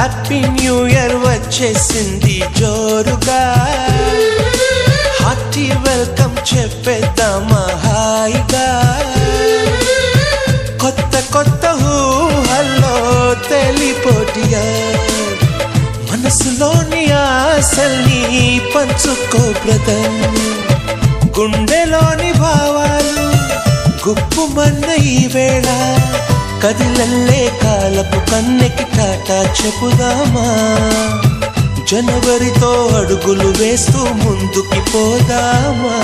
Happy new year వచ్చేసింది జోరుగా, hearty welcome చెప్పేద్దామా హాయిగా. కొత్త కొత్త ఊహల్లో తెలిపోటియా, మనసులోని ఆశల్ని పంచుకో బ్రదర్. గుండెలోని భావాలు గుప్పుమన్న ఈ వేళ, కదిలల్లే కాలపు కన్నెకి టాటా చెప్పుదామా. జనవరితో అడుగులు వేస్తూ ముందుకి పోదామా.